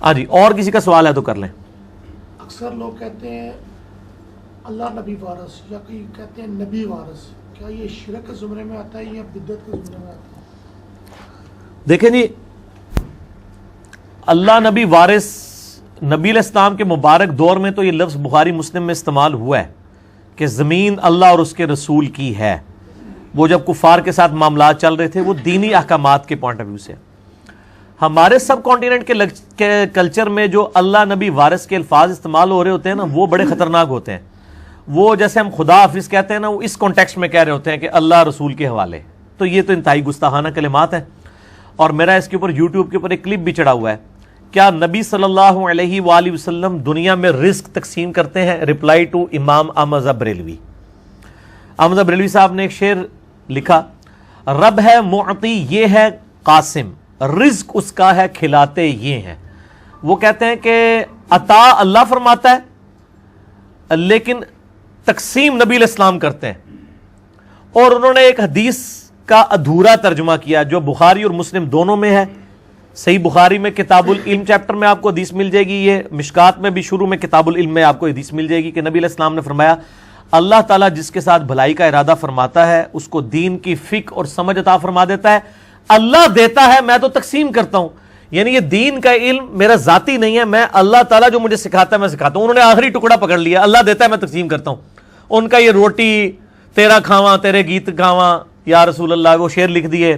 ہاں جی، اور کسی کا سوال ہے تو کر لیں. اکثر لوگ کہتے ہیں اللہ نبی وارث، یا کوئی کہتے ہیں نبی وارث، کیا یہ شرک کے زمرے میں آتا ہے یا بدعت کے زمرے میں آتا ہے؟ دیکھیں جی، اللہ نبی وارث، نبی علیہ السلام کے مبارک دور میں تو یہ لفظ بخاری مسلم میں استعمال ہوا ہے کہ زمین اللہ اور اس کے رسول کی ہے. وہ جب کفار کے ساتھ معاملات چل رہے تھے، وہ دینی احکامات کے پوائنٹ آف ویو سے. ہمارے سب کانٹیننٹ کے کلچر میں جو اللہ نبی وارث کے الفاظ استعمال ہو رہے ہوتے ہیں نا، وہ بڑے خطرناک ہوتے ہیں. وہ جیسے ہم خدا حافظ کہتے ہیں نا، وہ اس کانٹیکسٹ میں کہہ رہے ہوتے ہیں کہ اللہ رسول کے حوالے. تو یہ تو انتہائی گستاخانہ کلمات ہیں. اور میرا اس کے اوپر یوٹیوب کے اوپر ایک کلپ بھی چڑھا ہوا ہے. کیا نبی صلی اللہ علیہ وآلہ وسلم دنیا میں رزق تقسیم کرتے ہیں؟ رپلائی ٹو امام احمد بریلوی. احمد بریلوی صاحب نے ایک شعر لکھا، رب ہے معطی یہ ہے قاسم، رزق اس کا ہے کھلاتے یہ ہیں. وہ کہتے ہیں کہ عطا اللہ فرماتا ہے لیکن تقسیم نبی علیہ السلام کرتے ہیں. اور انہوں نے ایک حدیث کا ادھورا ترجمہ کیا جو بخاری اور مسلم دونوں میں ہے. صحیح بخاری میں کتاب العلم چیپٹر میں آپ کو حدیث مل جائے گی، یہ مشکات میں بھی شروع میں کتاب العلم میں آپ کو حدیث مل جائے گی کہ نبی علیہ السلام نے فرمایا اللہ تعالیٰ جس کے ساتھ بھلائی کا ارادہ فرماتا ہے اس کو دین کی فقہ اور سمجھ عطا فرما دیتا ہے. اللہ دیتا ہے، میں تو تقسیم کرتا ہوں. یعنی یہ دین کا علم میرا ذاتی نہیں ہے، میں اللہ تعالیٰ جو مجھے سکھاتا ہے میں سکھاتا ہوں. انہوں نے آخری ٹکڑا پکڑ لیا، اللہ دیتا ہے میں تقسیم کرتا ہوں. ان کا یہ روٹی تیرا کھاواں تیرے گیت گاواں یا رسول اللہ، وہ شعر لکھ دیے.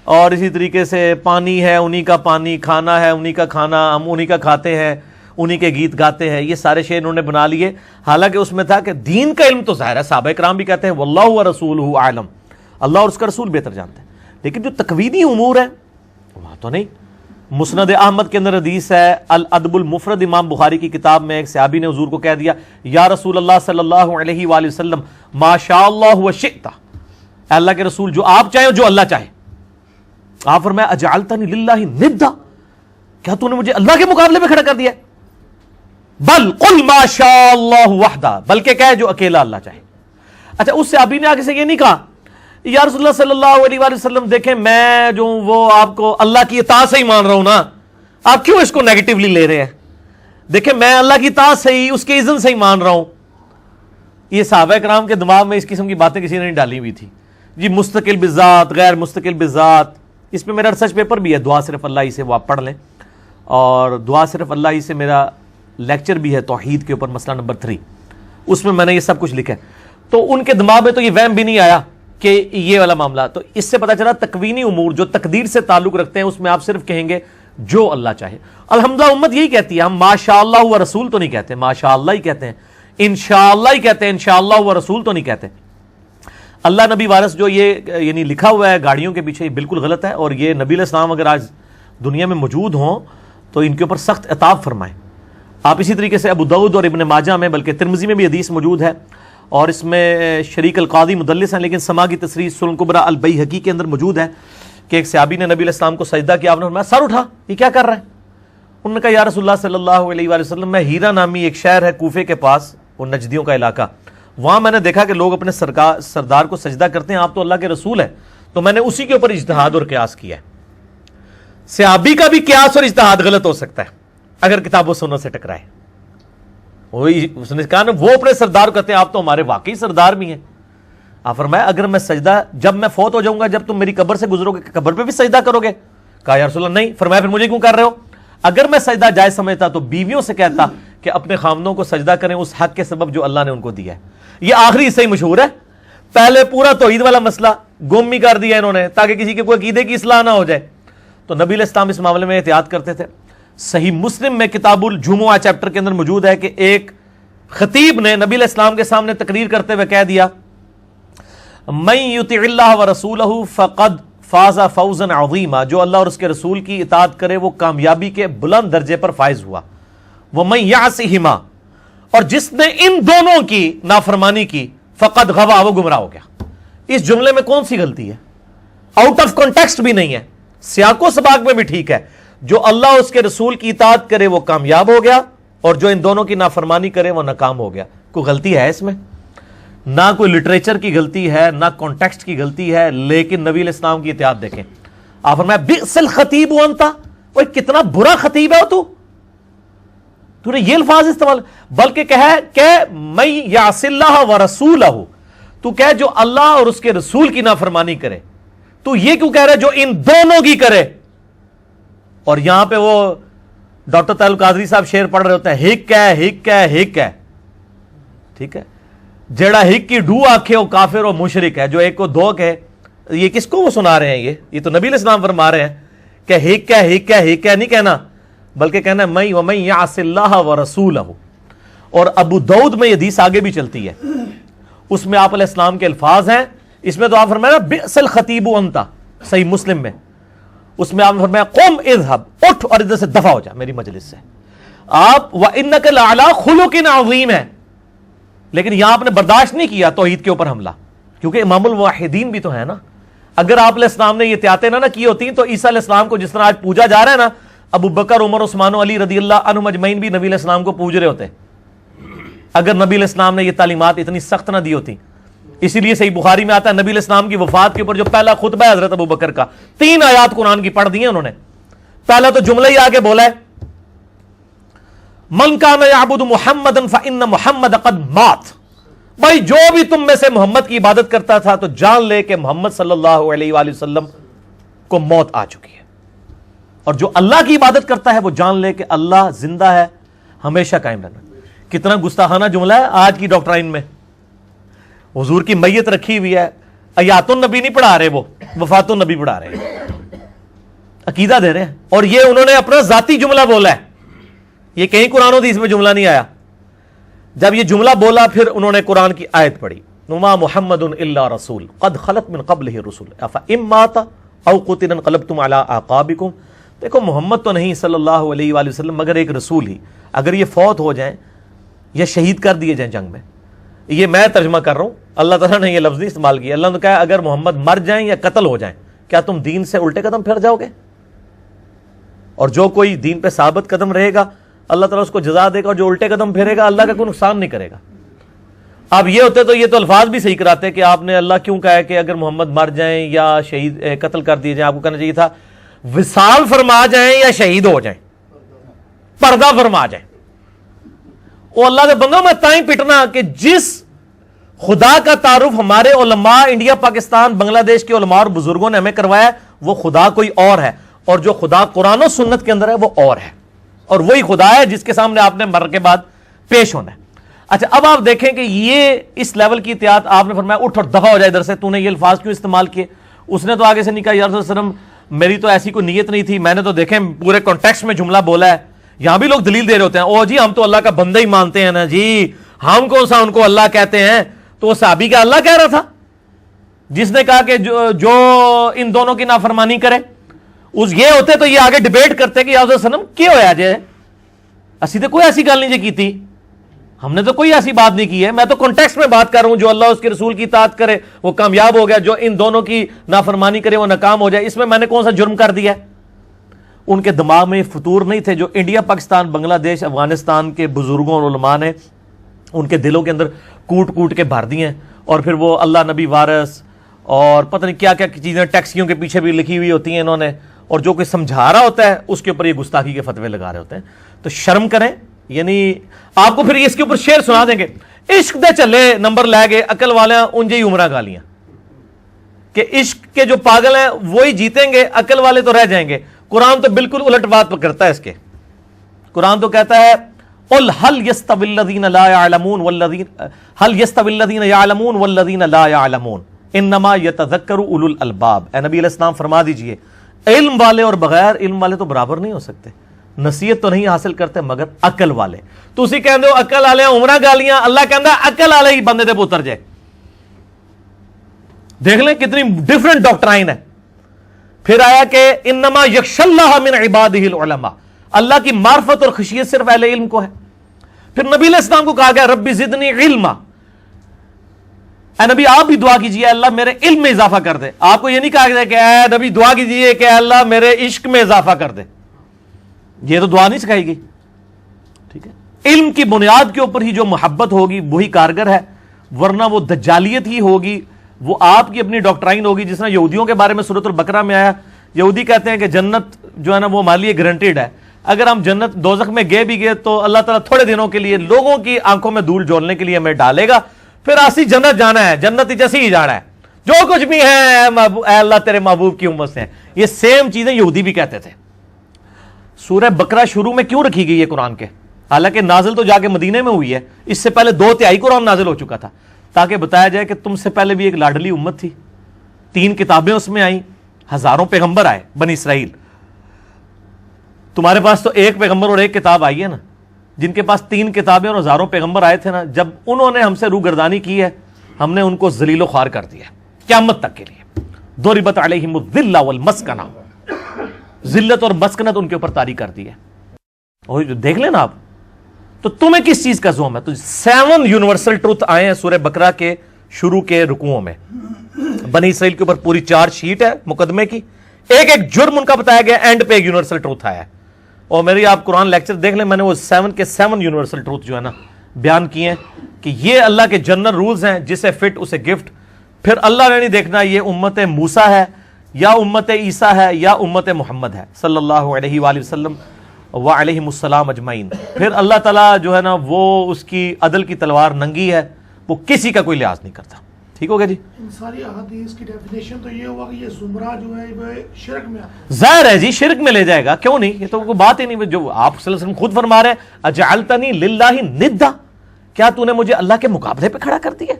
اور اسی طریقے سے پانی ہے انہی کا پانی، کھانا ہے انہی کا کھانا، ہم انہی کا کھاتے ہیں، انہی کے گیت گاتے ہیں. یہ سارے شعر انہوں نے بنا لیے. حالانکہ اس میں تھا کہ دین کا علم تو ظاہر ہے صحابہ کرام بھی کہتے ہیں واللہ ورسولہ اعلم، اللہ اور اس کا رسول بہتر جانتے ہیں. لیکن جو تقویدی امور ہیں وہاں تو نہیں. مسند احمد کے اندر حدیث ہے، الادب المفرد امام بخاری کی کتاب میں ایک صحابی نے حضور کو کہہ دیا یا رسول اللہ صلی اللہ علیہ وآلہ وسلم ما شاء اللہ وشئت، اللہ کے رسول جو آپ چاہیں جو اللہ چاہے. آپ فرمایا اجعلتنی للہ ندا، کیا تو نے مجھے اللہ کے مقابلے میں کھڑا کر دیا؟ بل قل ما شاء اللہ وحدہ، بلکہ کہے جو اکیلا اللہ چاہے. اچھا، اس صحابی نے آگے سے یہ نہیں کہا یا رسول اللہ صلی اللہ علیہ وآلہ وسلم دیکھیں میں جو وہ آپ کو اللہ کی اطاعت سے ہی مان رہا ہوں نا، آپ کیوں اس کو نیگیٹیولی لے رہے ہیں؟ دیکھیں میں اللہ کی اطاعت سے ہی، اس کے اذن سے ہی مان رہا ہوں. یہ صحابہ کرام کے دماغ میں اس قسم کی باتیں کسی نے نہیں ڈالی ہوئی تھی. جی مستقل بذات، غیر مستقل بذات، اس میں میرا ریسرچ پیپر بھی ہے، دعا صرف اللہ ہی سے، وہ آپ پڑھ لیں. اور دعا صرف اللہ ہی سے میرا لیکچر بھی ہے توحید کے اوپر، مسئلہ نمبر 3، اس میں میں نے یہ سب کچھ لکھا ہے. تو ان کے دماغ میں تو یہ وہم بھی نہیں آیا کہ یہ والا معاملہ. تو اس سے پتہ چلا تکوینی امور جو تقدیر سے تعلق رکھتے ہیں اس میں آپ صرف کہیں گے جو اللہ چاہے. الحمدللہ امت یہی کہتی ہے، ہم ماشاءاللہ و رسول تو نہیں کہتے، ماشاءاللہ ہی کہتے ہیں، انشاءاللہ ہی کہتے ہیں، انشاءاللہ و رسول تو نہیں کہتے. اللہ نبی وارث جو یہ یعنی لکھا ہوا ہے گاڑیوں کے پیچھے، یہ بالکل غلط ہے. اور یہ نبی علیہ السلام اگر آج دنیا میں موجود ہوں تو ان کے اوپر سخت عتاب فرمائیں. آپ اسی طریقے سے ابو داؤد اور ابن ماجہ میں، بلکہ ترمذی میں بھی حدیث موجود ہے، اور اس میں شریک القاضی مدلس ہیں لیکن سما کی تصریح سنن کبریٰ البیہقی کے اندر موجود ہے کہ ایک صحابی نے نبی علیہ السلام کو سجدہ کیا، آپ نے فرمایا سر اٹھا، یہ کیا کر رہا ہے؟ انہوں نے کہا یا رسول اللہ صلی اللہ علیہ وآلہ وسلم میں ہیرا نامی ایک شہر ہے کوفے کے پاس، وہ نجدیوں کا علاقہ، وہاں میں نے دیکھا کہ لوگ اپنے سردار کو سجدہ کرتے ہیں، آپ تو اللہ کے رسول ہیں، تو میں نے اسی کے اوپر اجتہاد اور قیاس کیا ہے. صحابی کا بھی قیاس اور اجتہاد غلط ہو سکتا ہے اگر کتاب و سنت سے ٹکرائے. اس نے کہا نا وہ اپنے سردار کو کہتے ہیں آپ تو ہمارے واقعی سردار بھی ہیں. آپ فرمایا اگر میں سجدہ جب میں فوت ہو جاؤں گا، جب تم میری قبر سے گزرو گے قبر پہ بھی سجدہ کرو گے؟ کہا یا رسول اللہ نہیں. فرمایا پھر مجھے کیوں کر رہے ہو؟ اگر میں سجدہ جائز سمجھتا تو بیویوں سے کہتا کہ اپنے خامدوں کو سجدہ کریں اس حق کے سبب جو اللہ نے ان کو دیا ہے. یہ آخری حصہ ہی مشہور ہے، پہلے پورا توحید والا مسئلہ گم ہی کر دیا انہوں نے تاکہ کسی کے کوئی عقیدے کی اصلاح نہ ہو جائے. تو نبی علیہ السلام اس معاملے میں احتیاط کرتے تھے. صحیح مسلم میں کتاب الجمعہ چیپٹر کے اندر موجود ہے کہ ایک خطیب نے نبی علیہ السلام کے سامنے تقریر کرتے ہوئے کہہ دیا من یطع اللہ ورسولہ فقد فاز فوزا عظیما، جو اللہ اور اس کے رسول کی اطاعت کرے وہ کامیابی کے بلند درجے پر فائز ہوا. ومن یعصہما، اور جس نے ان دونوں کی نافرمانی کی فقد غوا، وہ گمراہ ہو گیا. اس جملے میں کون سی غلطی ہے؟ آؤٹ آف کانٹیکسٹ بھی نہیں ہے، سیاق و سباق میں بھی ٹھیک ہے. جو اللہ اور اس کے رسول کی اطاعت کرے وہ کامیاب ہو گیا، اور جو ان دونوں کی نافرمانی کرے وہ ناکام ہو گیا. کوئی غلطی ہے اس میں؟ نہ کوئی لٹریچر کی غلطی ہے، نہ کانٹیکسٹ کی غلطی ہے. لیکن نبی علیہ السلام کی اطاعت دیکھیں. آپ فرمایا بئس الخطیب انت، وہ کتنا برا خطیب ہے تو، تو نے یہ الفاظ استعمال، بلکہ کہ میں یعص اللہ و رسولہ، تو کہ جو اللہ اور اس کے رسول کی نافرمانی کرے، تو یہ کیوں کہہ رہے جو ان دونوں کی کرے؟ اور یہاں پہ وہ ڈاکٹر طاہر القادری صاحب شعر پڑھ رہے ہوتے ہیں، ہک ہے ہک ہے ہک ہے، ٹھیک ہے، جیڑا ہک کی ڈو آکھے وہ کافر و مشرک ہے، جو ایک کو دو کہے، یہ کس کو وہ سنا رہے ہیں؟ یہ تو نبی علیہ السلام فرما رہے ہیں کہ ہک ہے ہک ہے ہک ہے نہیں کہنا، بلکہ کہنا ہے میں ومن یعص اللہ و رسولہ۔ اور ابو داؤد میں یہ حدیث آگے بھی چلتی ہے، اس میں آپ علیہ السلام کے الفاظ ہیں، اس میں تو آپ فرمایا بئس الخطیب انت، صحیح مسلم میں، اس میں آپ نے فرمایا قم اذهب، اٹھ اور ادھر سے دفع ہو جا میری مجلس سے، آپ وانک لعلی خلق عظیم ہے، لیکن یہاں آپ نے برداشت نہیں کیا توحید کے اوپر حملہ، کیونکہ امام الواحدین بھی تو ہے نا۔ اگر آپ علیہ السلام نے یہ احتیاطیں نہ کی ہوتی تو عیسیٰ علیہ السلام کو جس طرح آج پوجا جا رہا ہے نا، ابو بکر عمر عثمان و علی رضی اللہ عنہم اجمعین بھی نبی علیہ السلام کو پوج رہے ہوتے اگر نبی علیہ السلام نے یہ تعلیمات اتنی سخت نہ دی ہوتی۔ اسی لیے صحیح بخاری میں آتا ہے نبی علیہ السلام کی وفات کے اوپر جو پہلا خطبہ ہے حضرت ابو بکر کا، 3 آیات قرآن کی پڑھ دی ہیں انہوں نے۔ پہلا تو جملہ ہی آگے بولا ہے من کان یعبد محمدا فإن محمد قد مات، بھائی جو بھی تم میں سے محمد کی عبادت کرتا تھا تو جان لے کہ محمد صلی اللہ علیہ وآلہ وسلم کو موت آ چکی ہے، اور جو اللہ کی عبادت کرتا ہے وہ جان لے کہ اللہ زندہ ہے، ہمیشہ قائم رہنا۔ کتنا گستاخانہ جملہ ہے آج کی ڈاکٹرائن میں، حضور کی میت رکھی ہوئی ہے، حیات النبی نہیں پڑھا رہے، وہ وفات النبی پڑھا رہے ہیں، عقیدہ دے رہے ہیں، اور یہ انہوں نے اپنا ذاتی جملہ بولا ہے، یہ کہیں قرآن و حدیث میں جملہ نہیں آیا۔ جب یہ جملہ بولا پھر انہوں نے قرآن کی آیت پڑھی وما محمد الا رسول قد خلت من قبلہ الرسل افإن مات او قتل انقلبتم علی اعقابکم، دیکھو محمد تو نہیں صلی اللہ علیہ وآلہ وسلم مگر ایک رسول ہی، اگر یہ فوت ہو جائیں یا شہید کر دیے جائیں جنگ میں، یہ میں ترجمہ کر رہا ہوں، اللہ تعالیٰ نے یہ لفظ نہیں استعمال کیا، اللہ نے کہا اگر محمد مر جائیں یا قتل ہو جائیں کیا تم دین سے الٹے قدم پھر جاؤ گے؟ اور جو کوئی دین پہ ثابت قدم رہے گا اللہ تعالیٰ اس کو جزا دے گا، اور جو الٹے قدم پھیرے گا اللہ کا کوئی نقصان نہیں کرے گا۔ اب یہ ہوتے تو یہ تو الفاظ بھی صحیح کراتے کہ آپ نے اللہ کیوں کہا ہے کہ اگر محمد مر جائیں یا شہید قتل کر دیے جائیں، آپ کو کہنا چاہیے تھا وصال فرما جائیں یا شہید ہو جائیں، پردہ فرما جائیں۔ وہ اللہ کے بندوں میں تائیں پٹنا کہ جس خدا کا تعارف ہمارے علماء انڈیا پاکستان بنگلہ دیش کے علماء اور بزرگوں نے ہمیں کروایا ہے وہ خدا کوئی اور ہے، اور جو خدا قرآن و سنت کے اندر ہے وہ اور ہے، اور وہی خدا ہے جس کے سامنے آپ نے مر کے بعد پیش ہونا ہے۔ اچھا اب آپ دیکھیں کہ یہ اس لیول کی احتیاط آپ نے فرمایا اٹھ اور دفع ہو جائے ادھر سے، تو نے یہ الفاظ کیوں استعمال کیے؟ اس نے تو آگے سے نہیں کہا یا رسول اللہ علیہ وسلم میری تو ایسی کوئی نیت نہیں تھی، میں نے تو دیکھیں پورے کانٹیکسٹ میں جملہ بولا ہے۔ یہاں بھی لوگ دلیل دے رہے ہوتے ہیں او جی ہم تو اللہ کا بندہ ہی مانتے ہیں نا جی، ہم کون سا ان کو اللہ کہتے ہیں؟ تو وہ صحابی کا اللہ کہہ رہا تھا جس نے کہا کہ جو ان دونوں کی نافرمانی کرے، اس یہ ہوتے تو یہ آگے ڈیبیٹ کرتے کہ یا رسول اللہ علیہ وسلم کیا ہویا جے، اسی تو کوئی ایسی گل نہیں جی کی تھی، ہم نے تو کوئی ایسی بات نہیں کی ہے، میں تو کانٹیکسٹ میں بات کر رہا ہوں، جو اللہ اس کے رسول کی اطاعت کرے وہ کامیاب ہو گیا، جو ان دونوں کی نافرمانی کرے وہ ناکام ہو جائے، اس میں نے کون سا جرم کر دیا ہے؟ ان کے دماغ میں فطور نہیں تھے جو انڈیا پاکستان بنگلہ دیش افغانستان کے بزرگوں اور علماء نے ان کے دلوں کے اندر کوٹ کوٹ کے بھر دی ہیں، اور پھر وہ اللہ نبی وارث اور پتہ نہیں کیا کیا چیزیں ٹیکسیوں کے پیچھے بھی لکھی ہوئی ہوتی ہیں انہوں نے، اور جو کوئی سمجھا رہا ہوتا ہے اس کے اوپر یہ گستاخی کے فتوے لگا رہے ہوتے ہیں۔ تو شرم کریں، یعنی آپ کو پھر اس کے اوپر شعر سنا دیں گے، عشق دے چلے نمبر لے گئے عقل والے انجے ہی عمرہ گالیاں، کہ عشق کے جو پاگل ہیں وہی جیتیں گے، عقل والے تو رہ جائیں گے۔ قرآن تو بالکل الٹ بات کرتا ہے اس کے، قرآن تو کہتا ہے قل هل يستوي الذين لا يعلمون والذين هل يستوي الذين يعلمون والذين لا يعلمون انما يتذكر اولو الالباب۔ اے نبی علیہ السلام فرما دیجئے علم والے اور بغیر علم والے تو برابر نہیں ہو سکتے، نصیحت تو نہیں حاصل کرتے مگر عقل والے۔ تو اسی کہندے ہو عقل والے عمرہ گالیاں، اللہ کہندا ہے عقل والے ہی بندے تے پتر جائے۔ دیکھ لیں کتنی ڈیفرنٹ ڈاکٹرائن ہے۔ پھر آیا کہ انما یخشی اللہ من عبادہ العلماء، اللہ کی معرفت اور خشیت صرف اہل علم کو ہے۔ پھر نبی علیہ السلام کو کہا گیا ربی زدنی علما، اے نبی آپ بھی دعا کیجئے اللہ میرے علم میں اضافہ کر دے۔ آپ کو یہ نہیں کہا گیا کہ اے نبی دعا کیجئے کہ اللہ میرے عشق میں اضافہ کر دے، یہ تو دعا نہیں سکھائی گئی، ٹھیک ہے۔ علم کی بنیاد کے اوپر ہی جو محبت ہوگی وہی کارگر ہے، ورنہ وہ دجالیت ہی ہوگی، وہ آپ کی اپنی ڈاکٹرائن ہوگی۔ جس طرح یہودیوں کے بارے میں سورۃ البقرہ میں آیا، یہودی کہتے ہیں کہ جنت جو ہے نا وہ ہمارے لیے گارنٹیڈ ہے، اگر ہم جنت دوزخ میں گئے بھی گئے تو اللہ تعالیٰ تھوڑے دنوں کے لیے لوگوں کی آنکھوں میں دھول جھولنے کے لیے ہمیں ڈالے گا، پھر آسی جنت جانا ہے، جنت جیسی ہی جانا ہے، جو کچھ بھی ہے اے اللہ تیرے محبوب کی امت سے ہیں۔ یہ سیم چیزیں یہودی بھی کہتے تھے۔ سورہ بقرہ شروع میں کیوں رکھی گئی ہے قرآن کے؟ حالانکہ نازل تو جا کے مدینے میں ہوئی ہے، اس سے پہلے 2/3 قرآن نازل ہو چکا تھا، تاکہ بتایا جائے کہ تم سے پہلے بھی ایک لاڈلی امت تھی، 3 کتابیں اس میں آئیں، ہزاروں پیغمبر آئے بنی اسرائیل، تمہارے پاس تو ایک پیغمبر اور ایک کتاب آئی ہے نا، جن کے پاس 3 کتابیں اور ہزاروں پیغمبر آئے تھے نا، جب انہوں نے ہم سے روگردانی کی ہے، ہم نے ان کو ذلیل و خوار کر دیا قیامت تک کے لیے۔ ضربت علیہم الذلہ والمسکنہ، ذلت اور مسکنت ان کے اوپر طاری کر دی ہے۔ اور دیکھ لینا آپ، تو تمہیں کس چیز کا زوم ہے؟ تو 7 یونیورسل ٹروتھ آئے ہیں سورہ بقرہ کے شروع کے رکوعوں میں، بنی اسرائیل کے اوپر پوری 4 شیٹ ہے مقدمے کی، ایک ایک جرم ان کا بتایا گیا، اینڈ پہ ایک یونیورسل ٹروتھ آیا ہے۔ اور میری آپ قرآن لیکچر دیکھ لیں، میں نے وہ 7 کے 7 یونیورسل ٹروتھ جو ہے نا بیان کیے ہیں کہ یہ اللہ کے جنرل رولز ہیں، جسے فٹ اسے گفٹ۔ پھر اللہ نے نہیں دیکھنا یہ امت موسیٰ ہے یا امت عیسیٰ ہے یا امت محمد ہے صلی اللہ علیہ وآلہ وسلم وعلیہم السلام اجمعین۔ پھر اللہ تعالیٰ جو ہے نا وہ اس کی عدل کی تلوار ننگی ہے، وہ کسی کا کوئی لحاظ نہیں کرتا۔ ٹھیک ہو گیا جی؟ ان ساری احادیث کی ڈیفینیشن تو یہ ہوا کہ یہ زمرہ جو ہے وہ شرک میں آتا ظاہر ہے جی، شرک میں لے جائے گا، کیوں نہیں؟ یہ تو کوئی بات ہی نہیں، جو آپ صلی اللہ علیہ وسلم خود فرما رہے ہیں اجعلتنی للہ ندا، کیا تو نے مجھے اللہ کے مقابلے پہ کھڑا کر دیا؟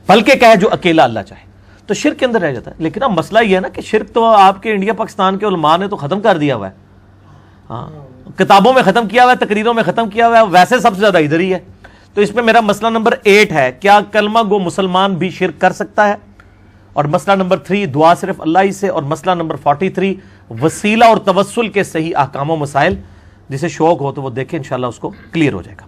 بلکہ کہے جو اکیلا اللہ چاہے، تو شرک کے اندر رہ جاتا ہے۔ لیکن اب مسئلہ یہ ہے نا کہ شرک تو آپ کے انڈیا پاکستان کے علماء نے تو ختم کر دیا ہوا ہے، ہاں کتابوں میں ختم کیا ہوا ہے، تقریروں میں ختم کیا ہوا ہے، ویسے سب سے زیادہ ادھر ہی ہے۔ تو اس میں میرا مسئلہ نمبر 8 ہے، کیا کلمہ گو مسلمان بھی شرک کر سکتا ہے؟ اور مسئلہ نمبر 3 دعا صرف اللہ ہی سے، اور مسئلہ نمبر 43 وسیلہ اور توسل کے صحیح احکام و مسائل، جسے شوق ہو تو وہ دیکھیں، انشاءاللہ اس کو کلیئر ہو جائے گا۔